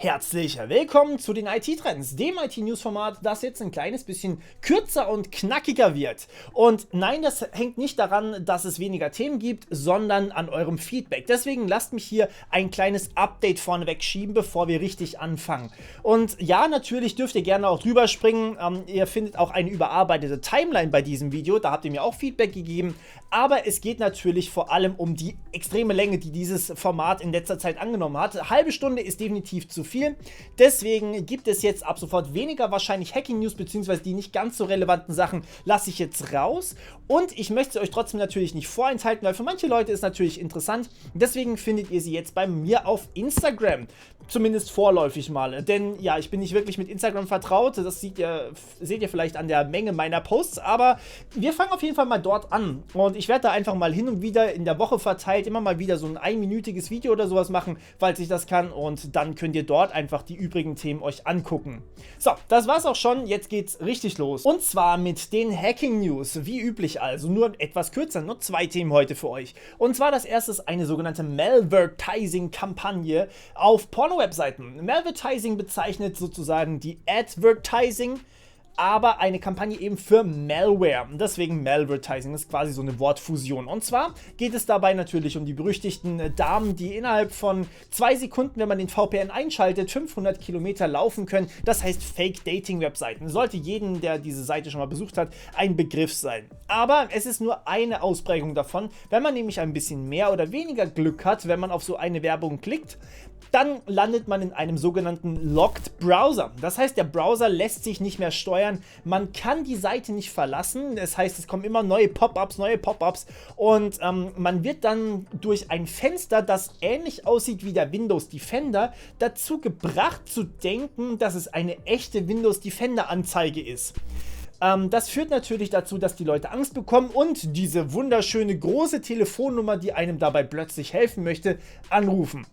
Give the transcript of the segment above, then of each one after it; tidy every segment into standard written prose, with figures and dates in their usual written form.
Herzlich willkommen zu den IT-Trends, dem IT-News-Format, das jetzt ein kleines bisschen kürzer und knackiger wird. Und nein, das hängt nicht daran, dass es weniger Themen gibt, sondern an eurem Feedback. Deswegen lasst mich hier ein kleines Update vorneweg schieben, bevor wir richtig anfangen. Und ja, natürlich dürft ihr gerne auch drüber springen. Ihr findet auch eine überarbeitete Timeline bei diesem Video, da habt ihr mir auch Feedback gegeben. Aber es geht natürlich vor allem um die extreme Länge, die dieses Format in letzter Zeit angenommen hat. Eine halbe Stunde ist definitiv zu viel. Deswegen gibt es jetzt ab sofort weniger wahrscheinlich Hacking-News, beziehungsweise die nicht ganz so relevanten Sachen lasse ich jetzt raus. Und ich möchte sie euch trotzdem natürlich nicht vorenthalten, weil für manche Leute ist natürlich interessant. Deswegen findet ihr sie jetzt bei mir auf Instagram. Zumindest vorläufig mal. Denn ja, ich bin nicht wirklich mit Instagram vertraut. Das seht ihr vielleicht an der Menge meiner Posts. Aber wir fangen auf jeden Fall mal dort an. Und ich werde da einfach mal hin und wieder in der Woche verteilt immer mal wieder so ein einminütiges Video oder sowas machen, falls ich das kann. Und dann könnt ihr dort einfach die übrigen Themen euch angucken. So, das war's auch schon. Jetzt geht's richtig los. Und zwar mit den Hacking News. Wie üblich also. Nur etwas kürzer. Nur 2 Themen heute für euch. Und zwar das erste ist eine sogenannte Malvertising-Kampagne auf Porno-Webseiten. Malvertising bezeichnet sozusagen die Advertising, aber eine Kampagne eben für Malware. Deswegen Malvertising ist quasi so eine Wortfusion. Und zwar geht es dabei natürlich um die berüchtigten Damen, die innerhalb von 2 Sekunden, wenn man den VPN einschaltet, 500 Kilometer laufen können. Das heißt Fake-Dating-Webseiten. Sollte jedem, der diese Seite schon mal besucht hat, ein Begriff sein. Aber es ist nur eine Ausprägung davon. Wenn man nämlich ein bisschen mehr oder weniger Glück hat, wenn man auf so eine Werbung klickt, dann landet man in einem sogenannten Locked Browser. Das heißt, der Browser lässt sich nicht mehr steuern. Man kann die Seite nicht verlassen. Das heißt, es kommen immer neue Pop-ups und man wird dann durch ein Fenster, das ähnlich aussieht wie der Windows Defender, dazu gebracht zu denken, dass es eine echte Windows Defender Anzeige ist. Das führt natürlich dazu, dass die Leute Angst bekommen und diese wunderschöne große Telefonnummer, die einem dabei plötzlich helfen möchte, anrufen.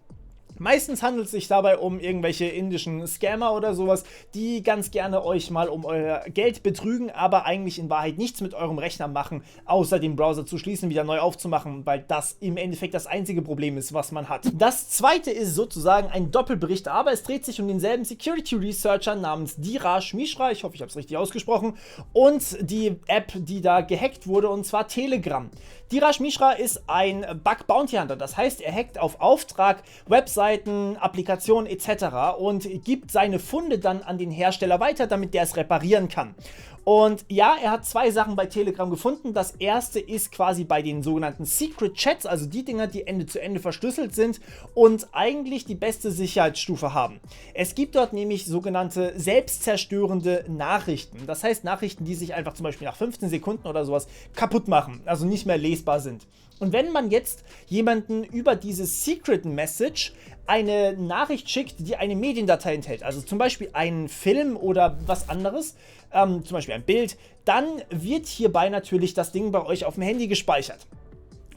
Meistens handelt es sich dabei um irgendwelche indischen Scammer oder sowas, die ganz gerne euch mal um euer Geld betrügen, aber eigentlich in Wahrheit nichts mit eurem Rechner machen, außer den Browser zu schließen, wieder neu aufzumachen, weil das im Endeffekt das einzige Problem ist, was man hat. Das zweite ist sozusagen ein Doppelbericht, aber es dreht sich um denselben Security Researcher namens Dheeraj Mishra, ich hoffe, ich habe es richtig ausgesprochen, und die App, die da gehackt wurde, und zwar Telegram. Dheeraj Mishra ist ein Bug Bounty Hunter, das heißt, er hackt auf Auftrag Webseiten, Applikationen etc. und gibt seine Funde dann an den Hersteller weiter, damit der es reparieren kann. Und ja, er hat 2 Sachen bei Telegram gefunden. Das erste ist quasi bei den sogenannten Secret Chats, also die Dinger, die Ende zu Ende verschlüsselt sind und eigentlich die beste Sicherheitsstufe haben. Es gibt dort nämlich sogenannte selbstzerstörende Nachrichten. Das heißt Nachrichten, die sich einfach zum Beispiel nach 15 Sekunden oder sowas kaputt machen, also nicht mehr lesbar sind. Und wenn man jetzt jemanden über diese Secret Message eine Nachricht schickt, die eine Mediendatei enthält, also zum Beispiel einen Film oder was anderes, zum Beispiel ein Bild, dann wird hierbei natürlich das Ding bei euch auf dem Handy gespeichert.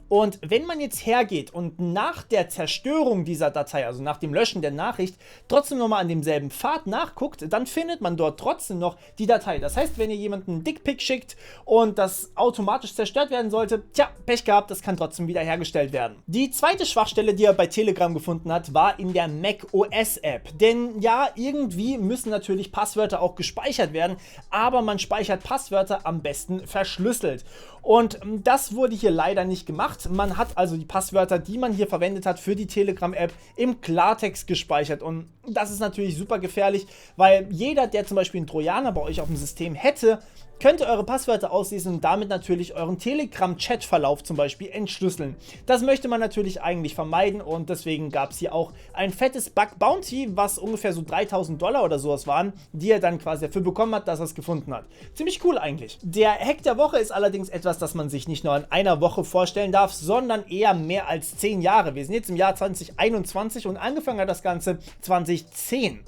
Und wenn man jetzt hergeht und nach der Zerstörung dieser Datei, also nach dem Löschen der Nachricht, trotzdem nochmal an demselben Pfad nachguckt, dann findet man dort trotzdem noch die Datei. Das heißt, wenn ihr jemanden einen Dickpic schickt und das automatisch zerstört werden sollte, tja, Pech gehabt, das kann trotzdem wieder hergestellt werden. Die zweite Schwachstelle, die er bei Telegram gefunden hat, war in der macOS App. Denn ja, irgendwie müssen natürlich Passwörter auch gespeichert werden, aber man speichert Passwörter am besten verschlüsselt. Und das wurde hier leider nicht gemacht. Man hat also die Passwörter, die man hier verwendet hat für die Telegram-App, im Klartext gespeichert. Und das ist natürlich super gefährlich, weil jeder, der zum Beispiel einen Trojaner bei euch auf dem System hätte, könnte eure Passwörter auslesen und damit natürlich euren Telegram-Chat-Verlauf zum Beispiel entschlüsseln. Das möchte man natürlich eigentlich vermeiden und deswegen gab es hier auch ein fettes Bug-Bounty, was ungefähr so $3.000 oder sowas waren, die er dann quasi dafür bekommen hat, dass er es gefunden hat. Ziemlich cool eigentlich. Der Hack der Woche ist allerdings etwas, das man sich nicht nur in einer Woche vorstellen darf, sondern eher mehr als 10 Jahre. Wir sind jetzt im Jahr 2021 und angefangen hat das Ganze 2010.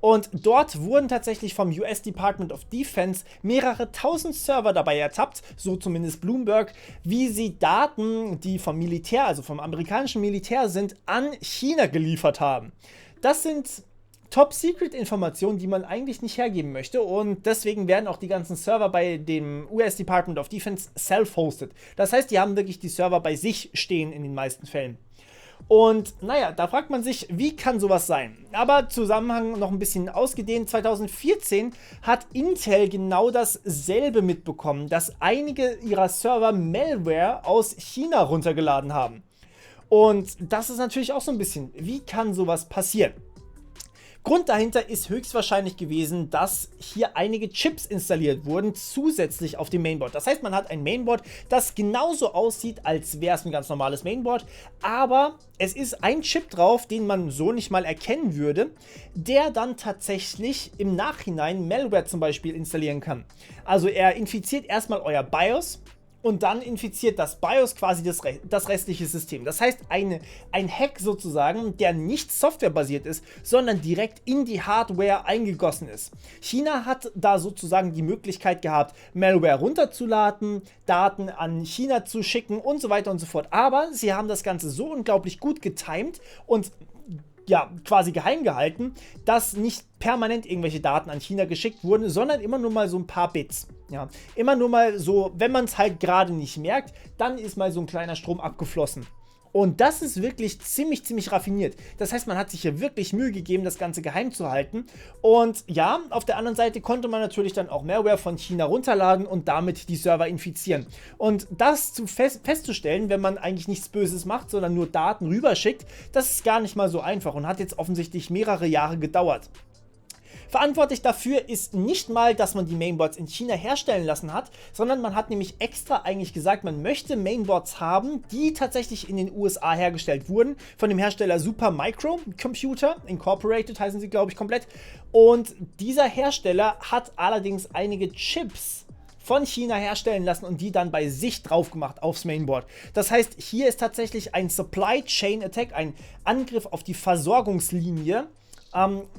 Und dort wurden tatsächlich vom US Department of Defense mehrere tausend Server dabei ertappt, so zumindest Bloomberg, wie sie Daten, die vom Militär, also vom amerikanischen Militär sind, an China geliefert haben. Das sind Top-Secret-Informationen, die man eigentlich nicht hergeben möchte, und deswegen werden auch die ganzen Server bei dem US Department of Defense self-hosted. Das heißt, die haben wirklich die Server bei sich stehen in den meisten Fällen. Und naja, da fragt man sich, wie kann sowas sein? Aber Zusammenhang noch ein bisschen ausgedehnt. 2014 hat Intel genau dasselbe mitbekommen, dass einige ihrer Server Malware aus China runtergeladen haben. Und das ist natürlich auch so ein bisschen, wie kann sowas passieren? Grund dahinter ist höchstwahrscheinlich gewesen, dass hier einige Chips installiert wurden, zusätzlich auf dem Mainboard. Das heißt, man hat ein Mainboard, das genauso aussieht, als wäre es ein ganz normales Mainboard, aber es ist ein Chip drauf, den man so nicht mal erkennen würde, der dann tatsächlich im Nachhinein Malware zum Beispiel installieren kann. Also er infiziert erstmal euer BIOS, und dann infiziert das BIOS quasi das restliche System. Das heißt, ein Hack sozusagen, der nicht softwarebasiert ist, sondern direkt in die Hardware eingegossen ist. China hat da sozusagen die Möglichkeit gehabt, Malware runterzuladen, Daten an China zu schicken und so weiter und so fort. Aber sie haben das Ganze so unglaublich gut getimed und ja, quasi geheim gehalten, dass nicht permanent irgendwelche Daten an China geschickt wurden, sondern immer nur mal so ein paar Bits. Ja, immer nur mal so, wenn man es halt gerade nicht merkt, dann ist mal so ein kleiner Strom abgeflossen. Und das ist wirklich ziemlich raffiniert. Das heißt, man hat sich hier wirklich Mühe gegeben, das Ganze geheim zu halten. Und ja, auf der anderen Seite konnte man natürlich dann auch Malware von China runterladen und damit die Server infizieren. Und das festzustellen, wenn man eigentlich nichts Böses macht, sondern nur Daten rüberschickt, das ist gar nicht mal so einfach und hat jetzt offensichtlich mehrere Jahre gedauert. Verantwortlich dafür ist nicht mal, dass man die Mainboards in China herstellen lassen hat, sondern man hat nämlich extra eigentlich gesagt, man möchte Mainboards haben, die tatsächlich in den USA hergestellt wurden, von dem Hersteller Supermicro Computer Incorporated heißen sie, glaube ich, komplett. Und dieser Hersteller hat allerdings einige Chips von China herstellen lassen und die dann bei sich drauf gemacht aufs Mainboard. Das heißt, hier ist tatsächlich ein Supply Chain Attack, ein Angriff auf die Versorgungslinie,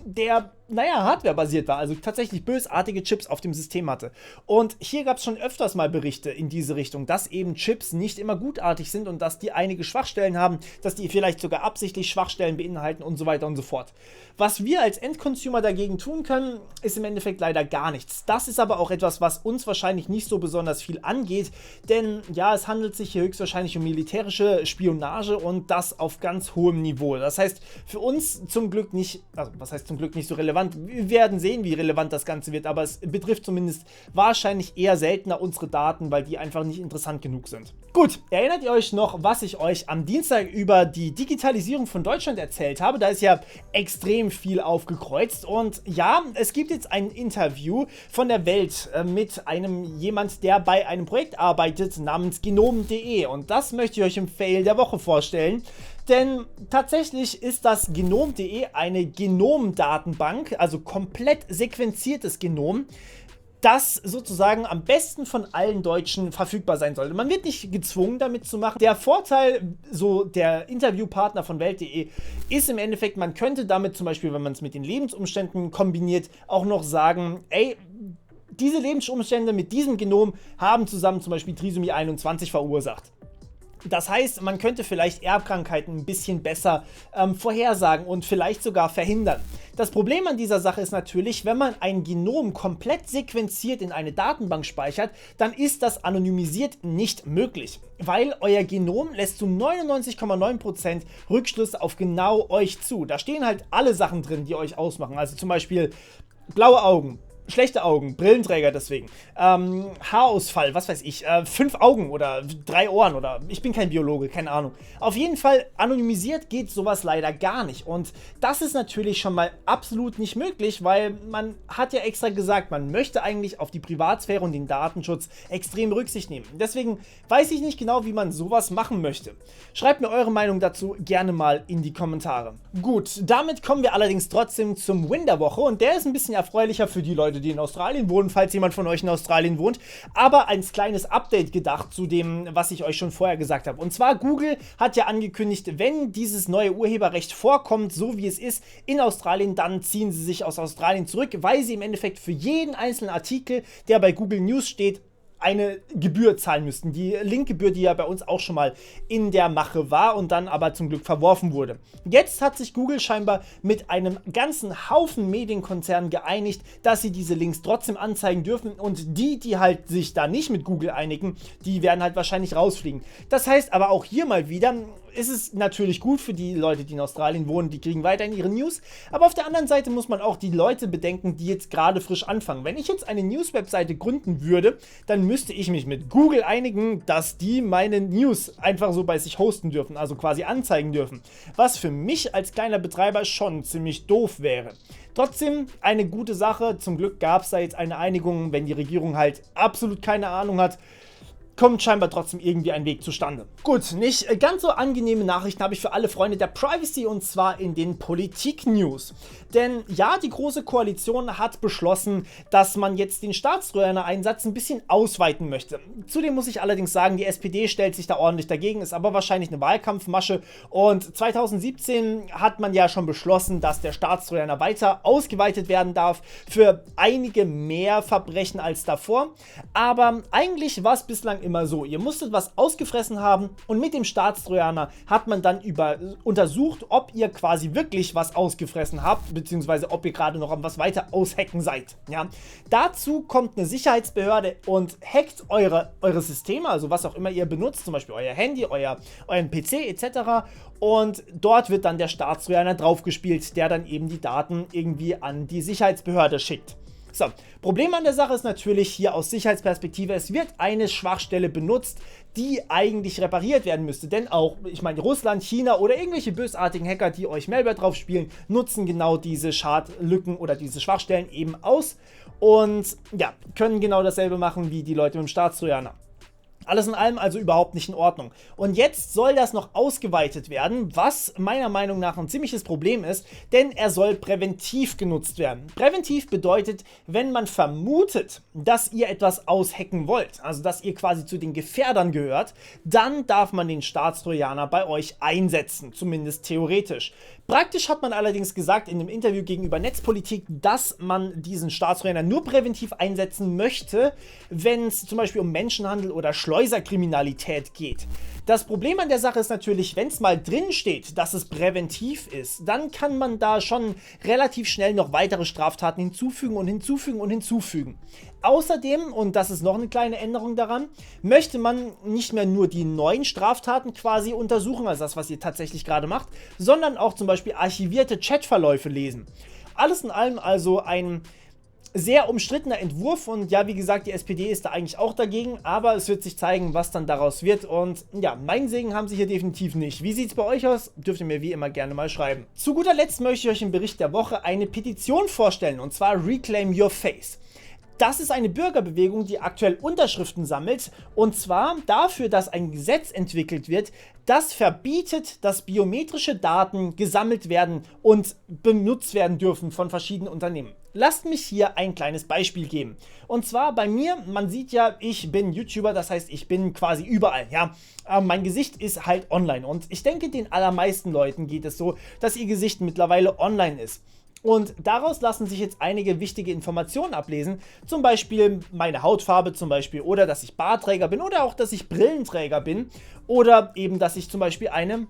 der, naja, hardwarebasiert war, also tatsächlich bösartige Chips auf dem System hatte. Und hier gab es schon öfters mal Berichte in diese Richtung, dass eben Chips nicht immer gutartig sind und dass die einige Schwachstellen haben, dass die vielleicht sogar absichtlich Schwachstellen beinhalten und so weiter und so fort. Was wir als Endconsumer dagegen tun können, ist im Endeffekt leider gar nichts. Das ist aber auch etwas, was uns wahrscheinlich nicht so besonders viel angeht, denn ja, es handelt sich hier höchstwahrscheinlich um militärische Spionage und das auf ganz hohem Niveau. Das heißt, für uns zum Glück nicht, also was heißt zum Glück nicht so relevant, wir werden sehen, wie relevant das Ganze wird, aber es betrifft zumindest wahrscheinlich eher seltener unsere Daten, weil die einfach nicht interessant genug sind. Gut, erinnert ihr euch noch, was ich euch am Dienstag über die Digitalisierung von Deutschland erzählt habe? Da ist ja extrem viel aufgekreuzt und ja, es gibt jetzt ein Interview von der Welt mit jemand, der bei einem Projekt arbeitet namens genom.de und das möchte ich euch im Fail der Woche vorstellen. Denn tatsächlich ist das genom.de eine Genomdatenbank, also komplett sequenziertes Genom, das sozusagen am besten von allen Deutschen verfügbar sein sollte. Man wird nicht gezwungen, damit zu machen. Der Vorteil, so der Interviewpartner von Welt.de, ist im Endeffekt, man könnte damit zum Beispiel, wenn man es mit den Lebensumständen kombiniert, auch noch sagen, ey, diese Lebensumstände mit diesem Genom haben zusammen zum Beispiel Trisomie 21 verursacht. Das heißt, man könnte vielleicht Erbkrankheiten ein bisschen besser vorhersagen und vielleicht sogar verhindern. Das Problem an dieser Sache ist natürlich, wenn man ein Genom komplett sequenziert in eine Datenbank speichert, dann ist das anonymisiert nicht möglich, weil euer Genom lässt zu 99,9% Rückschlüsse auf genau euch zu. Da stehen halt alle Sachen drin, die euch ausmachen, also zum Beispiel blaue Augen, schlechte Augen, Brillenträger deswegen, Haarausfall, was weiß ich, 5 Augen oder 3 Ohren oder ich bin kein Biologe, keine Ahnung. Auf jeden Fall anonymisiert geht sowas leider gar nicht und das ist natürlich schon mal absolut nicht möglich, weil man hat ja extra gesagt, man möchte eigentlich auf die Privatsphäre und den Datenschutz extrem Rücksicht nehmen. Deswegen weiß ich nicht genau, wie man sowas machen möchte. Schreibt mir eure Meinung dazu gerne mal in die Kommentare. Gut, damit kommen wir allerdings trotzdem zum Win der Woche und der ist ein bisschen erfreulicher für die Leute, die in Australien wohnen, falls jemand von euch in Australien wohnt, aber ein kleines Update gedacht zu dem, was ich euch schon vorher gesagt habe. Und zwar Google hat ja angekündigt, wenn dieses neue Urheberrecht vorkommt, so wie es ist, in Australien, dann ziehen sie sich aus Australien zurück, weil sie im Endeffekt für jeden einzelnen Artikel, der bei Google News steht, eine Gebühr zahlen müssten. Die Linkgebühr, die ja bei uns auch schon mal in der Mache war und dann aber zum Glück verworfen wurde. Jetzt hat sich Google scheinbar mit einem ganzen Haufen Medienkonzernen geeinigt, dass sie diese Links trotzdem anzeigen dürfen und die halt sich da nicht mit Google einigen, die werden halt wahrscheinlich rausfliegen. Das heißt aber auch hier mal wieder, ist es natürlich gut für die Leute, die in Australien wohnen, die kriegen weiterhin ihre News, aber auf der anderen Seite muss man auch die Leute bedenken, die jetzt gerade frisch anfangen. Wenn ich jetzt eine News-Webseite gründen würde, dann müsste ich mich mit Google einigen, dass die meine News einfach so bei sich hosten dürfen, also quasi anzeigen dürfen, was für mich als kleiner Betreiber schon ziemlich doof wäre. Trotzdem eine gute Sache, zum Glück gab es da jetzt eine Einigung, wenn die Regierung halt absolut keine Ahnung hat, kommt scheinbar trotzdem irgendwie ein Weg zustande. Gut, nicht ganz so angenehme Nachrichten habe ich für alle Freunde der Privacy, und zwar in den Politik-News. Denn ja, die Große Koalition hat beschlossen, dass man jetzt den Staatstrojaner-Einsatz ein bisschen ausweiten möchte. Zudem muss ich allerdings sagen, die SPD stellt sich da ordentlich dagegen, ist aber wahrscheinlich eine Wahlkampfmasche, und 2017 hat man ja schon beschlossen, dass der Staatstrojaner weiter ausgeweitet werden darf für einige mehr Verbrechen als davor. Aber eigentlich war es bislang immer so, ihr musstet was ausgefressen haben, und mit dem Staatstrojaner hat man dann untersucht, ob ihr quasi wirklich was ausgefressen habt, beziehungsweise ob ihr gerade noch am was weiter aushacken seid. Ja? Dazu kommt eine Sicherheitsbehörde und hackt eure Systeme, also was auch immer ihr benutzt, zum Beispiel euer Handy, euren PC etc. Und dort wird dann der Staatstrojaner draufgespielt, der dann eben die Daten irgendwie an die Sicherheitsbehörde schickt. So, Problem an der Sache ist natürlich hier aus Sicherheitsperspektive, es wird eine Schwachstelle benutzt, die eigentlich repariert werden müsste. Denn auch, ich meine, Russland, China oder irgendwelche bösartigen Hacker, die euch Malware drauf spielen, nutzen genau diese Schadlücken oder diese Schwachstellen eben aus und ja, können genau dasselbe machen wie die Leute mit dem Staatstrojaner. Alles in allem also überhaupt nicht in Ordnung. Und jetzt soll das noch ausgeweitet werden, was meiner Meinung nach ein ziemliches Problem ist, denn er soll präventiv genutzt werden. Präventiv bedeutet, wenn man vermutet, dass ihr etwas aushacken wollt, also dass ihr quasi zu den Gefährdern gehört, dann darf man den Staatstrojaner bei euch einsetzen, zumindest theoretisch. Praktisch hat man allerdings gesagt in einem Interview gegenüber Netzpolitik, dass man diesen Staatstrojaner nur präventiv einsetzen möchte, wenn es zum Beispiel um Menschenhandel oder Schleuserkriminalität geht. Das Problem an der Sache ist natürlich, wenn es mal drin steht, dass es präventiv ist, dann kann man da schon relativ schnell noch weitere Straftaten hinzufügen und hinzufügen und hinzufügen. Außerdem, und das ist noch eine kleine Änderung daran, möchte man nicht mehr nur die neuen Straftaten quasi untersuchen, also das, was ihr tatsächlich gerade macht, sondern auch zum Beispiel archivierte Chatverläufe lesen. Alles in allem also ein sehr umstrittener Entwurf, und ja, wie gesagt, die SPD ist da eigentlich auch dagegen, aber es wird sich zeigen, was dann daraus wird, und ja, meinen Segen haben sie hier definitiv nicht. Wie sieht es bei euch aus? Dürft ihr mir wie immer gerne mal schreiben. Zu guter Letzt möchte ich euch im Bericht der Woche eine Petition vorstellen, und zwar Reclaim Your Face. Das ist eine Bürgerbewegung, die aktuell Unterschriften sammelt, und zwar dafür, dass ein Gesetz entwickelt wird, das verbietet, dass biometrische Daten gesammelt werden und benutzt werden dürfen von verschiedenen Unternehmen. Lasst mich hier ein kleines Beispiel geben. Und zwar bei mir, man sieht ja, ich bin YouTuber, das heißt, ich bin quasi überall, ja. Mein Gesicht ist halt online, und ich denke, den allermeisten Leuten geht es so, dass ihr Gesicht mittlerweile online ist. Und daraus lassen sich jetzt einige wichtige Informationen ablesen, zum Beispiel meine Hautfarbe zum Beispiel, oder dass ich Bartträger bin, oder auch, dass ich Brillenträger bin, oder eben, dass ich zum Beispiel eine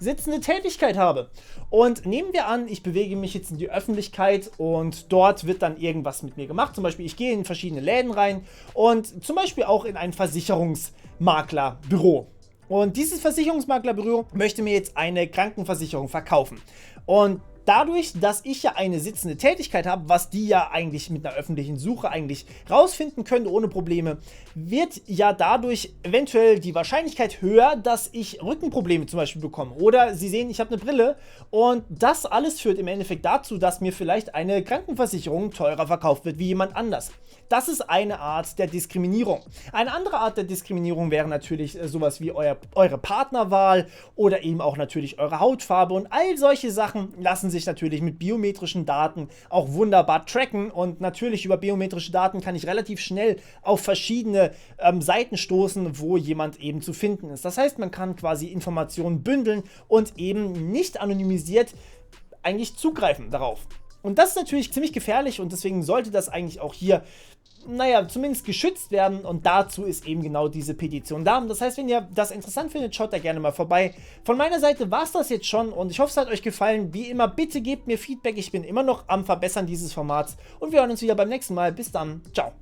sitzende Tätigkeit habe. Und nehmen wir an, ich bewege mich jetzt in die Öffentlichkeit und dort wird dann irgendwas mit mir gemacht, zum Beispiel ich gehe in verschiedene Läden rein und zum Beispiel auch in ein Versicherungsmaklerbüro. Und dieses Versicherungsmaklerbüro möchte mir jetzt eine Krankenversicherung verkaufen. Und dadurch, dass ich ja eine sitzende Tätigkeit habe, was die ja eigentlich mit einer öffentlichen Suche eigentlich rausfinden könnte ohne Probleme, wird ja dadurch eventuell die Wahrscheinlichkeit höher, dass ich Rückenprobleme zum Beispiel bekomme. Oder Sie sehen, ich habe eine Brille, und das alles führt im Endeffekt dazu, dass mir vielleicht eine Krankenversicherung teurer verkauft wird wie jemand anders. Das ist eine Art der Diskriminierung. Eine andere Art der Diskriminierung wäre natürlich sowas wie eure Partnerwahl oder eben auch natürlich eure Hautfarbe, und all solche Sachen lassen sich natürlich mit biometrischen Daten auch wunderbar tracken, und natürlich über biometrische Daten kann ich relativ schnell auf verschiedene Seiten stoßen, wo jemand eben zu finden ist. Das heißt, man kann quasi Informationen bündeln und eben nicht anonymisiert eigentlich zugreifen darauf. Und das ist natürlich ziemlich gefährlich, und deswegen sollte das eigentlich auch hier, naja, zumindest geschützt werden, und dazu ist eben genau diese Petition da. Das heißt, wenn ihr das interessant findet, schaut da gerne mal vorbei. Von meiner Seite war es das jetzt schon, und ich hoffe, es hat euch gefallen. Wie immer, bitte gebt mir Feedback, ich bin immer noch am Verbessern dieses Formats, und wir hören uns wieder beim nächsten Mal. Bis dann, ciao.